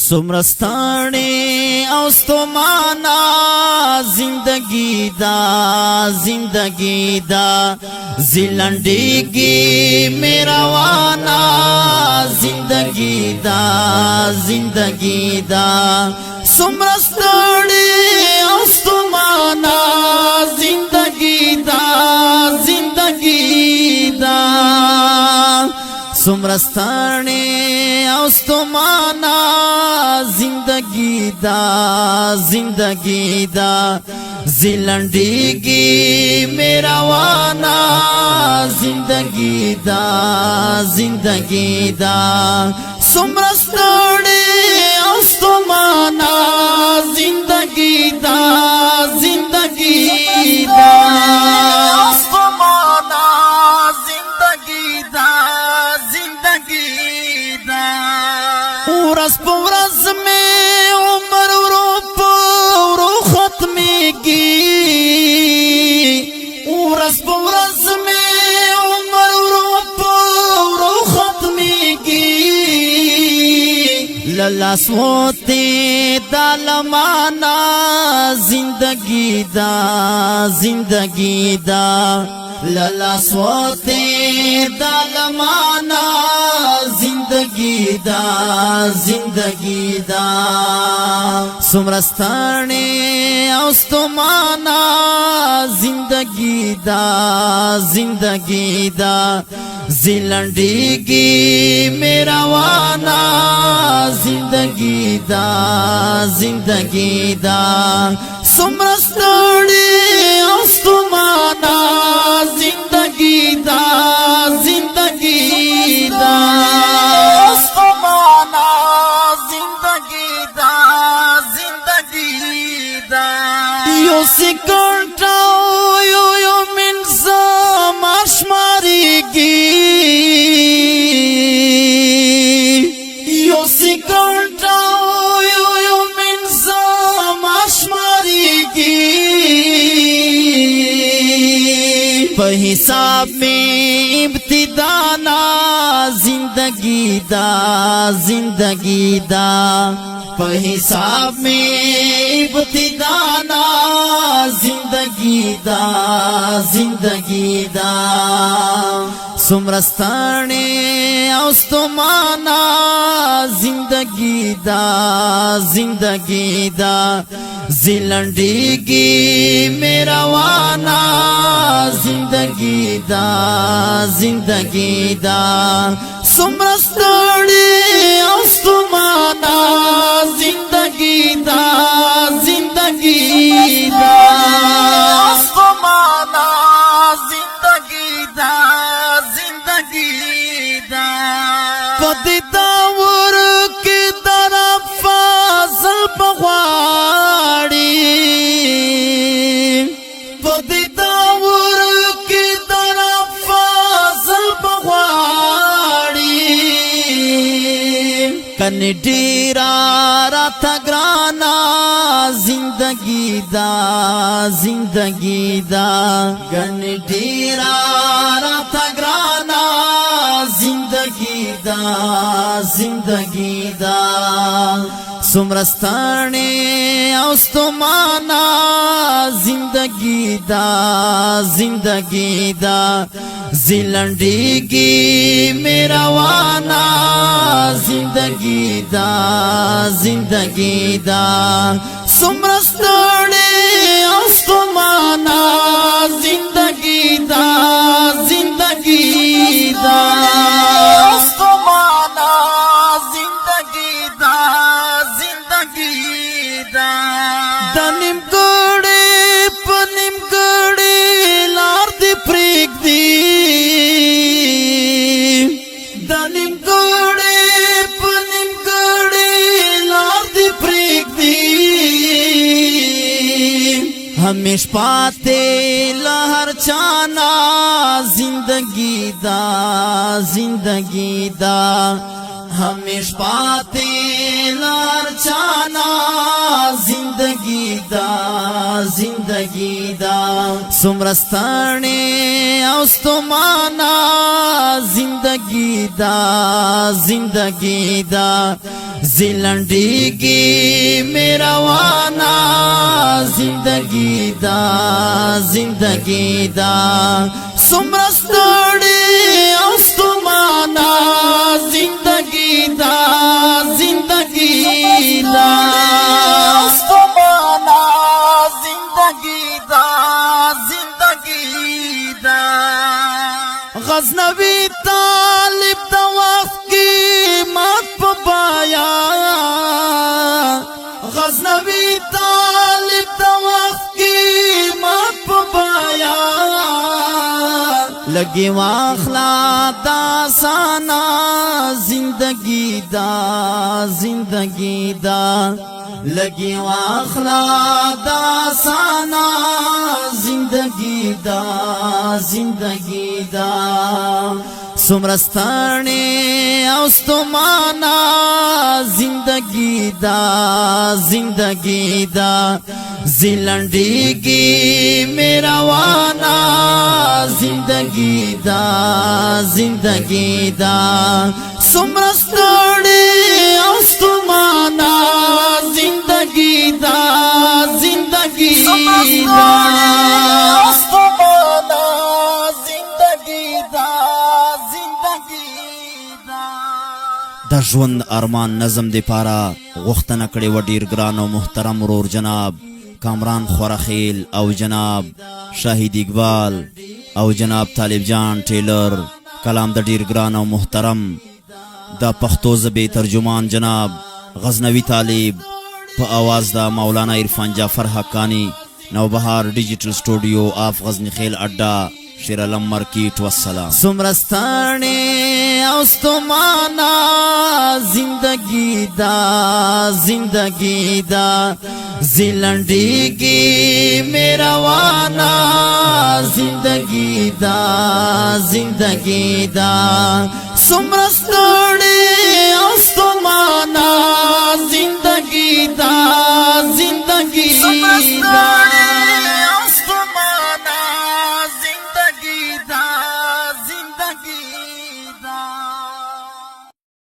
سمرستانی اوستمانا زندگی دا زلندگی میروانا زندگی دا سمرستانی اوستمانا زندگی دا سمرستانی اوستمانا زندگی دا زلندگی میروانا زندگی دا سمرستانی اوستمانا زندگی دا ورځ په ورځ مې عمر ورو ختمېږي ورځ په ورځ مې عمر ورو ختمېږي له لاسو تې د لمانه زندګي دا له لاسو تې د لمانه زندگی دا سمرستانی اوستمانا زندگی دا زلندگی میروانا زندگی دا سمرستانی اوستمانا زندگی دا یو سکرټا یو منځه ماشماريږي یو سکرټا یو منځه ماشماريږي په حساب میں ابتدا نا زندگی دا په حساب میں ابتدا نا زندگی دا سمرستانی اوستمانا زندگی دا زلندگی میروانا زندگی دا سمرستانی اوستمانا زندگی دا پدی داور کی طرف فاصل بغواړي پدی داور کی طرف فاصل بغواړي کني ډیرا راته ګرانا زندگی دا کني ډیرا راته ګرانا زندگی دا سمرستانی اوستمانا زندگی دا زلندگی میروانا زندگی دا سمرستانی اوستمانا زندگی دا دنیم ګړې په نیم ګړې لار دې پرېږدي دنیم ګړې په نیم ګړې لار دې پرېږدي همیش پاتې له هر چانا زندگی دا ہمیش پاتے لار چانا زندگی دا زندگی دا سمرستانی اوستمانا زندگی دا زندگی دا زلنڈیگی میرا وانا زندگی دا زندگی دا سمرستانی اوستمانا زندگی دا زندگی دا اوستمانا زندگی دا زندگی دا غزنوی طالب دا وقت کی مات پایا غزنوی طالب دا وقت کی مات پایا لگی واخلا دا سانا زندگی دا زندگی دا لگی واخلا دا سانا زندگی دا زندگی دا سمرستانی اوستمانا زندگی دا زندگی دا زلنڈیگی میرا وانا زندگی دا زندگی دا سمرستانی اوستمانا زندگی دا زندگی دا اوستمانا زندگی دا زندگی دا د ژوند ارمان نظم دی پارا غوښتنه کړې و ډیر ګران او محترم ورور جناب کامران خورخیل او جناب شاهد اقبال او جناب طالب جان ټیلر کلام د ډیر ګران او محترم د پښتو ژبې ترجمان جناب غزنوی طالب په आवाज د مولانا عرفان جعفر حقانی نوبهار ډیجیټل سټوډیو اف غزنی خیل اڈا شیر علم مارکیټ والسلام سمرستانی اوستمانا زندگی دا زندگی دا زلنڈیگی میرا وانا زندگی دا زندگی دا سمرستانی اوستمانا زندگی دا زندگی